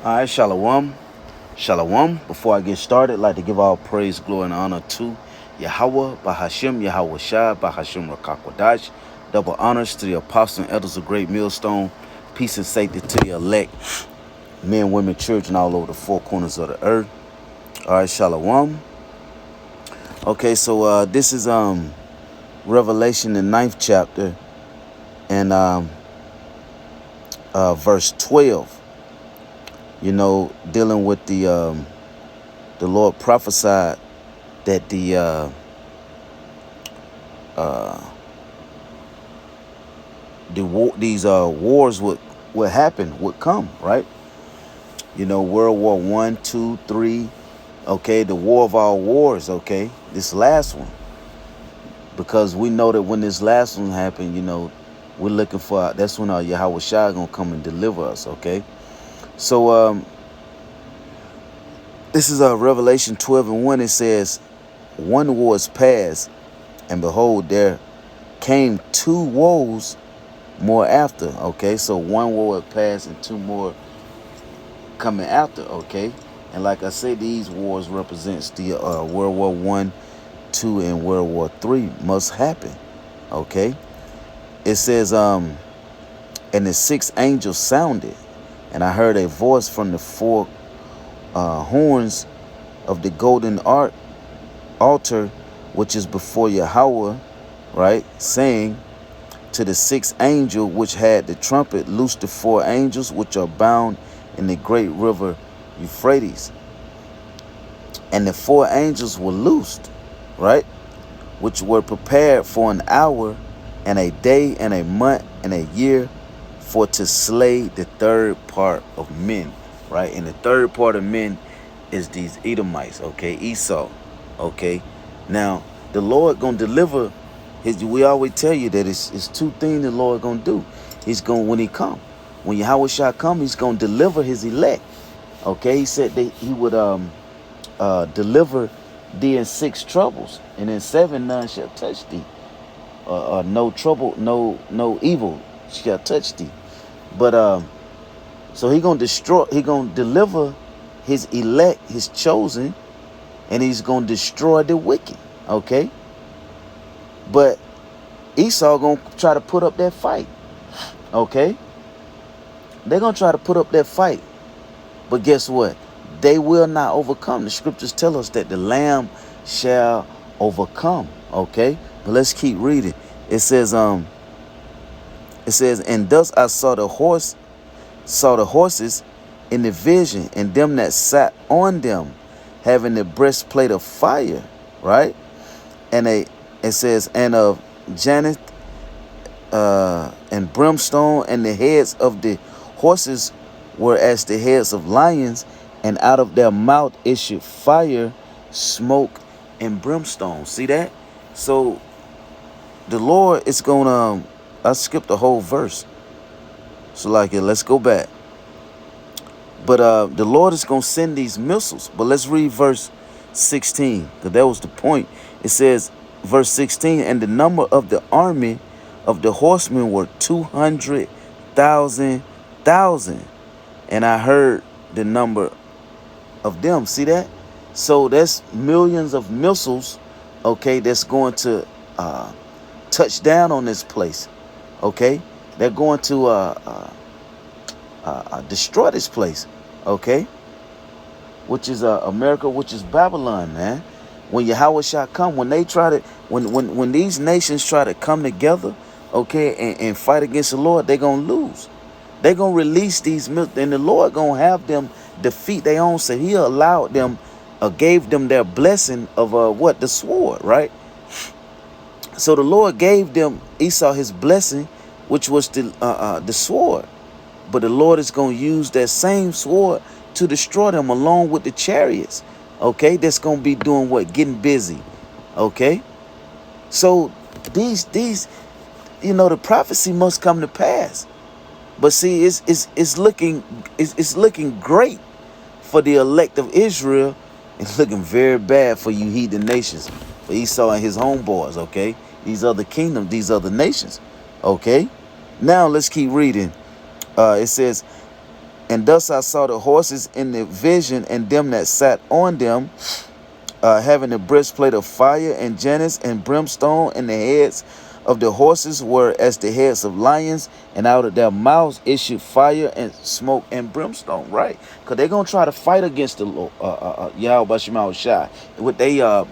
All right, Shalom. Shalom. Before I get started, I'd like to give all praise, glory, and honor to Yahweh, Bahashim, Yahweh Shai, Bahashim Rakakwadash. Double honors to the apostles and elders of Great Millstone. Peace and safety to the elect, men, women, children all over the four corners of the earth. All right, Shalom. Okay, so this is Revelation, the 9th chapter, and verse 12. You know, dealing with the Lord prophesied that these wars would happen, would come, right? You know, World War I, II, III, okay, the war of all wars, okay, this last one. Because we know that when this last one happened, you know, we're looking for, that's when our Yahweh Shai gonna come and deliver us, okay? So this is Revelation 12:1. It says, one war is past, and behold, there came two woes more after. Okay, so one war had passed and two more coming after. Okay, and like I said, these wars represents the World War I, II, and World War III must happen. Okay, it says, and the sixth angel sounded, and I heard a voice from the four horns of the golden altar, which is before Yahweh, right, saying to the sixth angel which had the trumpet, loose the four angels which are bound in the great river Euphrates. And the four angels were loosed, right, which were prepared for an hour and a day and a month and a year, for to slay the third part of men, right? And the third part of men is these Edomites, okay, Esau, okay. Now the Lord gonna deliver his. We always tell you that it's two things the Lord gonna do. He's gonna, when he come, when Yahweh shall come, he's gonna deliver his elect. Okay, he said that he would deliver thee in 6 troubles, and in 7 none shall touch thee. No trouble, no evil shall touch thee. But so he gonna deliver his elect, his chosen, and he's gonna destroy the wicked. Okay, but Esau gonna try to put up that fight. Okay, they're gonna try to put up that fight, but guess what? They will not overcome. The scriptures tell us that the Lamb shall overcome. Okay, but let's keep reading. It says, and thus I saw the horses in the vision, and them that sat on them, having the breastplate of fire, right? And it says, and of Janeth and brimstone, and the heads of the horses were as the heads of lions, and out of their mouth issued fire, smoke, and brimstone. See that? So the Lord is gonna, I skipped the whole verse. So like it, let's go back. But the Lord is going to send these missiles. But let's read verse 16, because that was the point. It says, verse 16, and the number of the army of the horsemen were 200,000. And I heard the number of them. See that? So that's millions of missiles, okay, that's going to touch down on this place. Okay? They're going to destroy this place. Okay, which is America, which is Babylon, man. When Yahweh shall come, when they try to, when these nations try to come together, okay, and fight against the Lord, they're gonna lose. They're gonna release these, and the Lord gonna have them defeat their own self. He allowed them, gave them their blessing of what, the sword, right? So the Lord gave them, Esau, his blessing, which was the sword. But the Lord is going to use that same sword to destroy them, along with the chariots. Okay, that's going to be doing what? Getting busy. Okay, so these, you know, the prophecy must come to pass. But see, it's looking great for the elect of Israel. It's looking very bad for you heathen nations, for Esau and his homeboys. Okay, these other kingdoms, these other nations. Okay, now let's keep reading. It says, And thus I saw the horses in the vision, and them that sat on them, having the breastplate of fire and Janus and brimstone, and the heads of the horses were as the heads of lions, and out of their mouths issued fire and smoke and brimstone. Right? Because they're gonna try to fight against the Lord, Yahweh Shema Shai, with their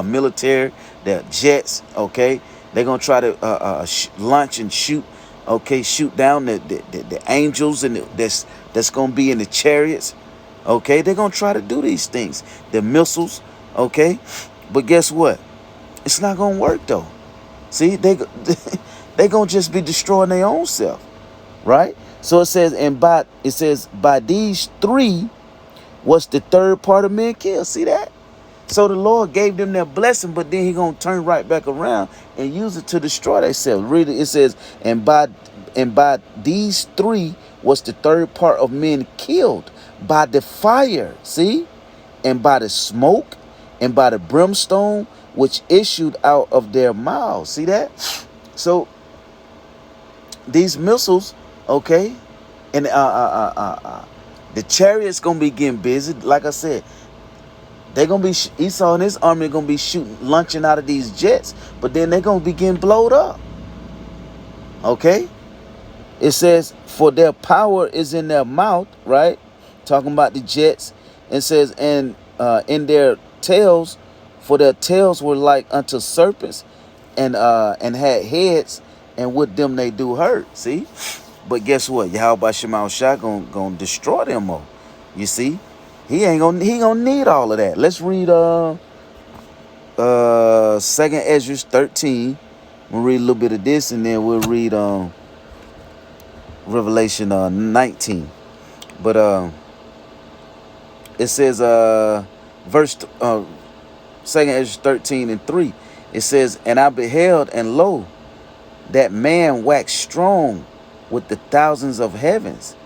military, their jets. Okay, they're gonna try to launch and shoot. Okay, shoot down the angels and that's gonna be in the chariots. Okay, they're gonna try to do these things, the missiles. Okay, but guess what? It's not gonna work though. See, they gonna just be destroying their own self, right? So it says, by these three was the third part of men killed. See that? So the Lord gave them their blessing, but then He gonna turn right back around and use it to destroy themselves. Read it. It says, and by these three was the third part of men killed by the fire. See, and by the smoke, and by the brimstone which issued out of their mouths. See that? So these missiles, okay, and the chariots gonna be getting busy. Like I said, they're gonna be Esau and his army are gonna be launching out of these jets, but then they're gonna be getting blowed up. Okay, it says, for their power is in their mouth, right? Talking about the jets. It says, and in their tails, for their tails were like unto serpents, and had heads, and with them they do hurt. See, but guess what? Yahweh Shema Shai gonna destroy them all. You see, he gonna need all of that. Let's read 2nd Ezra 13. We'll read a little bit of this, and then we'll read Revelation 19. But it says verse 2nd Ezra 13 and 3. It says, and I beheld, and lo, that man waxed strong with the thousands of heavens.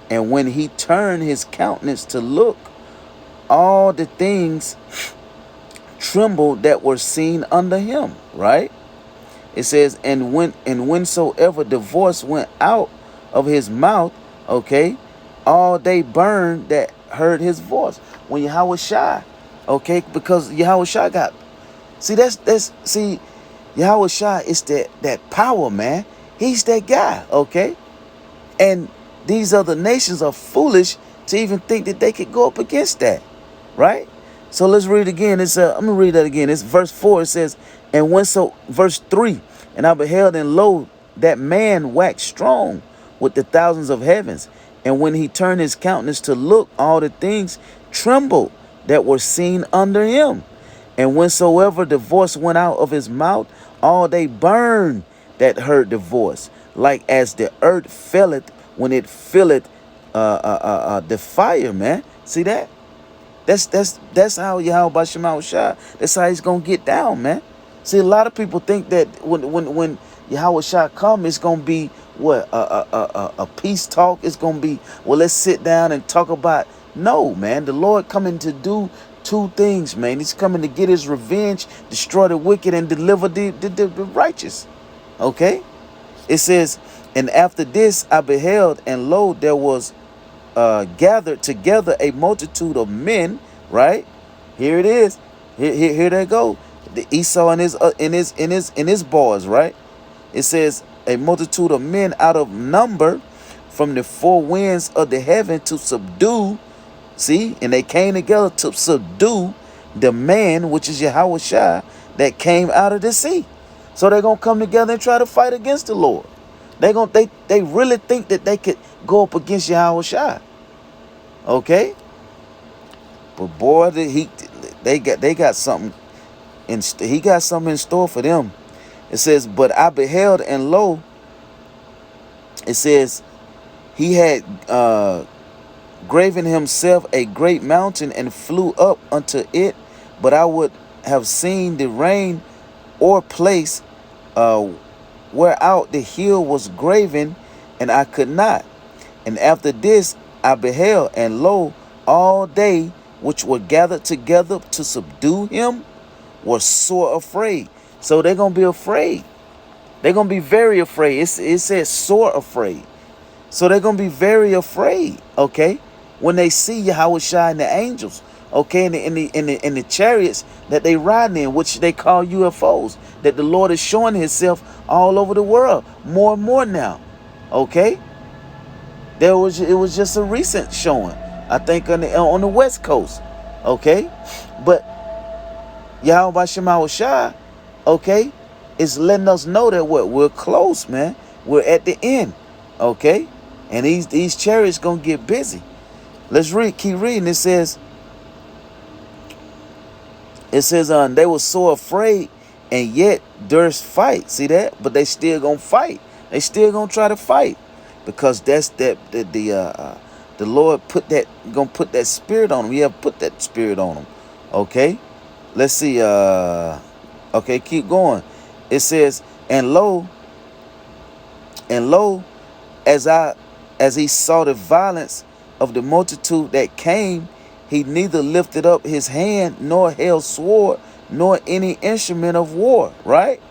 And when he turned his countenance to look, all the things trembled that were seen under him. Right? It says, and whensoever the voice went out of his mouth, okay, all they burned that heard his voice. When Yahweh Shai, okay, because Yahweh Shai got, see, Yahweh Shai is that power, man. He's that guy, okay? And these other nations are foolish to even think that they could go up against that, right? So let's read it again. I'm gonna read that again. It's verse 4. It says, verse 3, and I beheld, and lo, that man waxed strong with the thousands of heavens. And when he turned his countenance to look, all the things trembled that were seen under him. And whensoever the voice went out of his mouth, all they burned that heard the voice, like as the earth filleth when it filleth the fire, man. See that? That's how Yahweh Shema Shai, that's how he's gonna get down, man. See, a lot of people think that when Yahweh Shai come, it's gonna be what a peace talk. It's gonna be, well, let's sit down and talk about. No, man, the Lord coming to do two things, man. He's coming to get his revenge, destroy the wicked, and deliver the righteous. Okay, it says, and after this I beheld, and lo, there was gathered together a multitude of men. Right here it is. Here they go. The Esau and his boys. Right. It says a multitude of men out of number from the four winds of the heaven to subdue. See, and they came together to subdue the man, which is Yahweh Shai, that came out of the sea. So they're gonna come together and try to fight against the Lord. They really think that they could go up against Yahweh Shai. Okay, but boy, they got something. He got something in store for them. It says, but I beheld, and lo, it says, he had graven himself a great mountain and flew up unto it, but I would have seen the rain or place whereout the hill was graven, and I could not. And after this I beheld, and lo, all they which were gathered together to subdue him were sore afraid. So they're going to be afraid. They're going to be very afraid. It says sore afraid. So they're gonna be very afraid, okay, when they see Yahushua and the angels, okay, in the chariots that they ride in, which they call UFOs, that the Lord is showing Himself all over the world more and more now, okay. It was just a recent showing, I think on the West Coast, okay, but Yahweh Shema Shai, okay, is letting us know that what we're close, man. We're at the end, okay, and these chariots gonna get busy. Let's keep reading. It says, they were so afraid, and yet durst fight. See that? But they still gonna fight. They still gonna try to fight, because that's the Lord gonna put that spirit on them. He have put that spirit on them. Okay, let's see. Okay, keep going. It says, and lo, as he saw the violence of the multitude that came, he neither lifted up his hand, nor held sword, nor any instrument of war, right?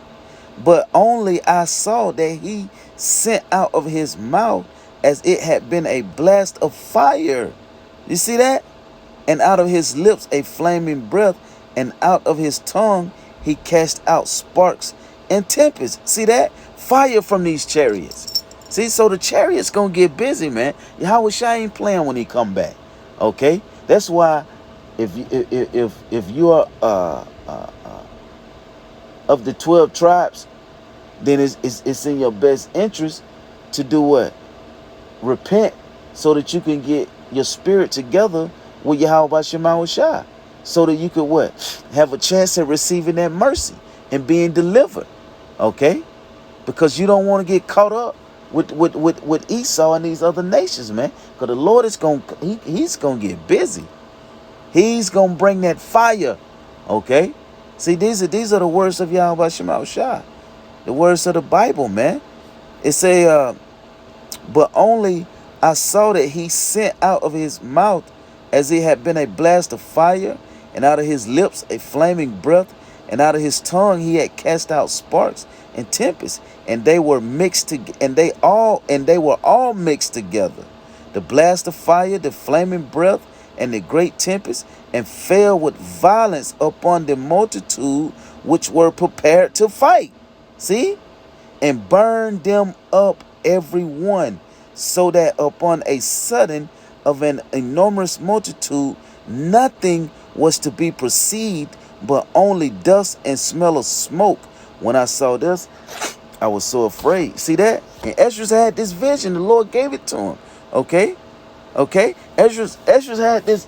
But only I saw that he sent out of his mouth as it had been a blast of fire. You see that? And out of his lips a flaming breath, and out of his tongue he cast out sparks and tempests. See that? Fire from these chariots. See, so the chariot's gonna get busy, man. Yahweh Shai ain't playing when he come back. Okay? That's why if you are of the 12 tribes, then it's in your best interest to do what? Repent, so that you can get your spirit together with Yahweh Shema Shai, so that you could what? Have a chance at receiving that mercy and being delivered. Okay? Because you don't want to get caught up with Esau and these other nations, man. Because the Lord is he's gonna get busy. He's gonna bring that fire. Okay? See, these are the words of Yahweh Shema Shai. The words of the Bible, man. It say, but only I saw that he sent out of his mouth as it had been a blast of fire, and out of his lips a flaming breath, and out of his tongue he had cast out sparks and tempests, and they were all mixed together. The blast of fire, the flaming breath, and the great tempest, and fell with violence upon the multitude which were prepared to fight. See? And burned them up every one, so that upon a sudden of an enormous multitude nothing was to be perceived, but only dust and smell of smoke. When I saw this, I was so afraid. See that? And Esdras had this vision. The Lord gave it to him. Okay? Okay? Esdras had this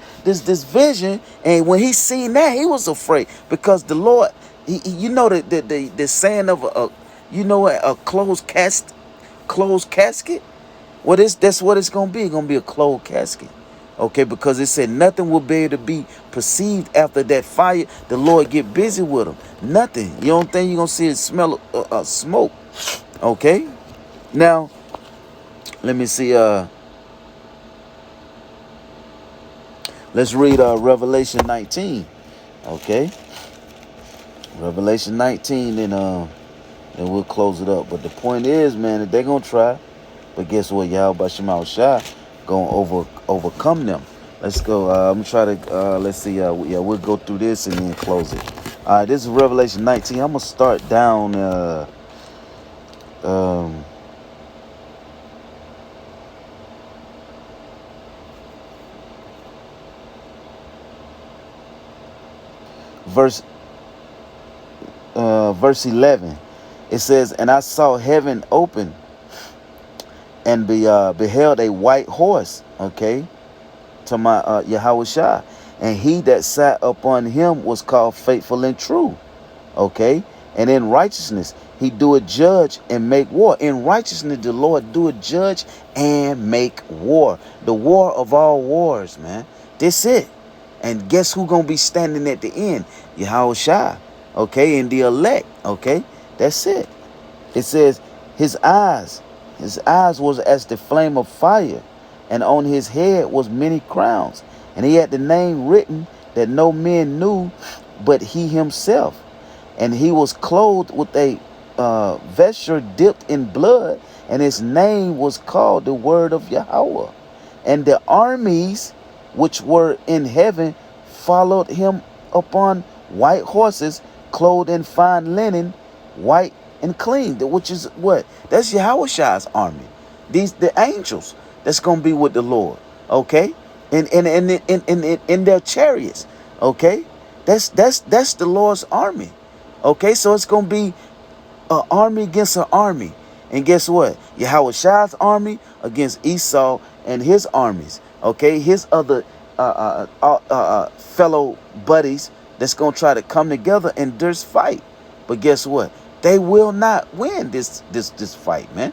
vision, and when he seen that, he was afraid, because the Lord, you know the saying of a closed casket. That's what it's gonna be. It's gonna be a closed casket. Okay, because it said nothing will be able to be perceived after that fire. The Lord get busy with them. Nothing. You don't think you're gonna see it smell of smoke. Okay. Now, let me see. Let's read Revelation 19. Okay. Revelation 19, and we'll close it up. But the point is, man, that they're gonna try. But guess what? Yahweh Shema Shai gonna overcome them. Let's go. I'm gonna try to let's see. We'll go through this and then close it. All right, this is Revelation 19. I'm gonna start down. Verse 11. It says, "And I saw heaven open, and beheld a white horse." Okay, to my Yahweh Shai, and he that sat upon him was called Faithful and True. Okay, and in righteousness he doeth judge and make war. In righteousness the Lord doeth judge and make war. The war of all wars, man. This it. And guess who gonna be standing at the end? Yahweh Shai. Okay, and the elect. Okay, that's it. It says his eyes was as the flame of fire, and on his head was many crowns, and he had the name written that no man knew but he himself. And he was clothed with a vesture dipped in blood, and his name was called the word of Yahweh. And the armies which were in heaven followed him upon white horses, clothed in fine linen, white and clean. Which is what? That's Yahweh's army. The angels that's gonna be with the Lord. Okay? In their chariots. Okay? That's the Lord's army. Okay, so it's gonna be an army against an army. And guess what? Yahweh's army against Esau and his armies. Okay, his other fellow buddies that's gonna try to come together and just fight. But guess what? They will not win this fight, man.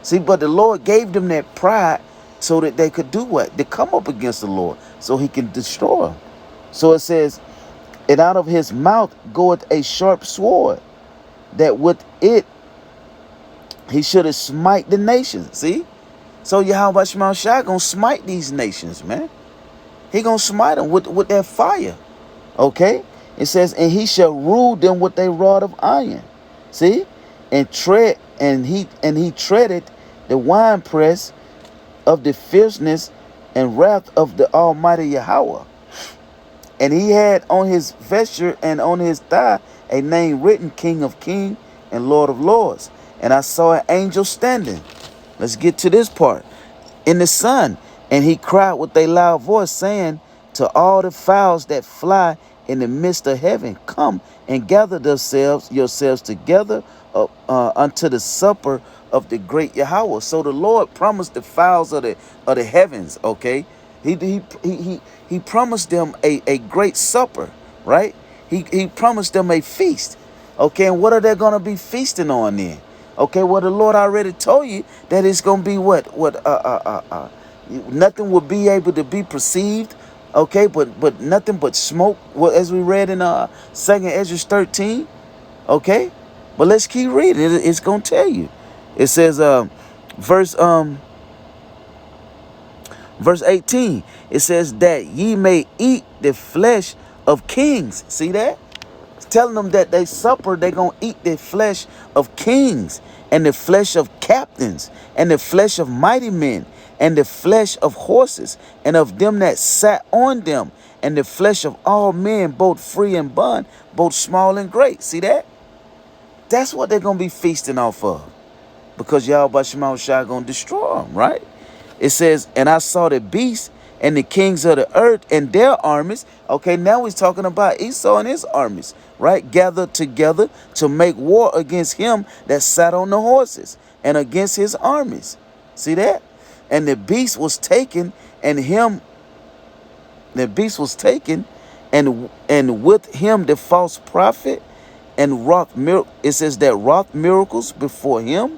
See, but the Lord gave them that pride so that they could do what? To come up against the Lord so he can destroy them. So it says, and out of his mouth goeth a sharp sword, that with it he should have smite the nations. See? So Yahweh Shema Shai gonna smite these nations, man. He gonna smite them with that fire. Okay? It says, and he shall rule them with a rod of iron. See? And he treaded the winepress of the fierceness and wrath of the Almighty Yahweh. And he had on his vesture and on his thigh a name written, King of Kings and Lord of Lords. And I saw an angel standing. Let's get to this part. In the sun. And he cried with a loud voice, saying to all the fowls that fly in the midst of heaven, come and gather yourselves together unto the supper of the great Yahweh. So the Lord promised the fowls of the heavens, okay? He promised them a great supper, right? He promised them a feast. Okay, and what are they gonna be feasting on then? Okay, well the Lord already told you that it's gonna be nothing will be able to be perceived. Okay, but nothing but smoke. Well, as we read in 2nd Ezra 13. Okay, but let's keep reading. It's gonna tell you. It says verse 18. It says that ye may eat the flesh of kings. See that? It's telling them that they gonna eat the flesh of kings, and the flesh of captains, and the flesh of mighty men, and the flesh of horses, and of them that sat on them, and the flesh of all men, both free and bond, both small and great. See that? That's what they're going to be feasting off of. Because Yahweh Shema Shai going to destroy them, right? It says, and I saw the beast and the kings of the earth and their armies. Okay, now he's talking about Esau and his armies, right? Gathered together to make war against him that sat on the horses and against his armies. See that? And the beast was taken, and with him the false prophet, and it says that wrought miracles before him.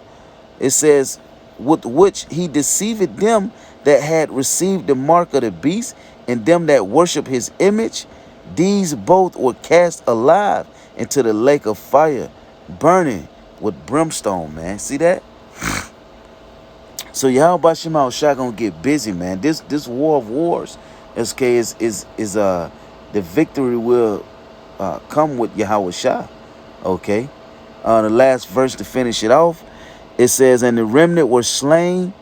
It says, with which he deceived them that had received the mark of the beast, and them that worship his image. These both were cast alive into the lake of fire, burning with brimstone, man. See that? So Yahweh Shema Shai gonna get busy, man. This war of wars, SK, is the victory will come with Yahweh Shai. Okay. The last verse to finish it off, it says, and the remnant were slain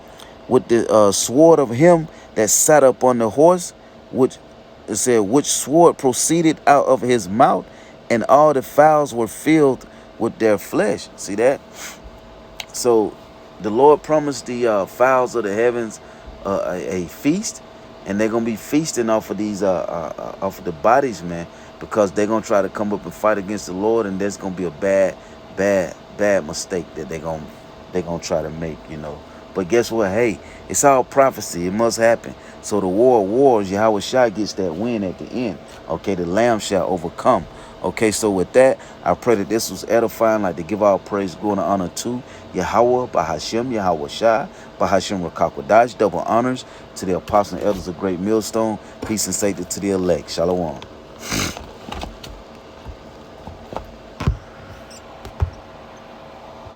with the sword of him that sat up on the horse, which sword proceeded out of his mouth, and all the fowls were filled with their flesh. See that? So the Lord promised the fowls of the heavens a feast, and they're gonna be feasting off of these off of the bodies, man, because they're gonna try to come up and fight against the Lord, and there's gonna be a bad mistake that they're gonna try to make, you know. But guess what? Hey, it's all prophecy. It must happen. So the war of wars, Yahweh Shai gets that win at the end. Okay, the Lamb shall overcome. Okay, so with that, I pray that this was edifying. Like to give all praise, glory, and honor to Yahweh, Bahashem, Yahweh Shai, Bahashem Rakakwadash. Double honors to the apostles and elders of Great Millstone. Peace and safety to the elect. Shalom.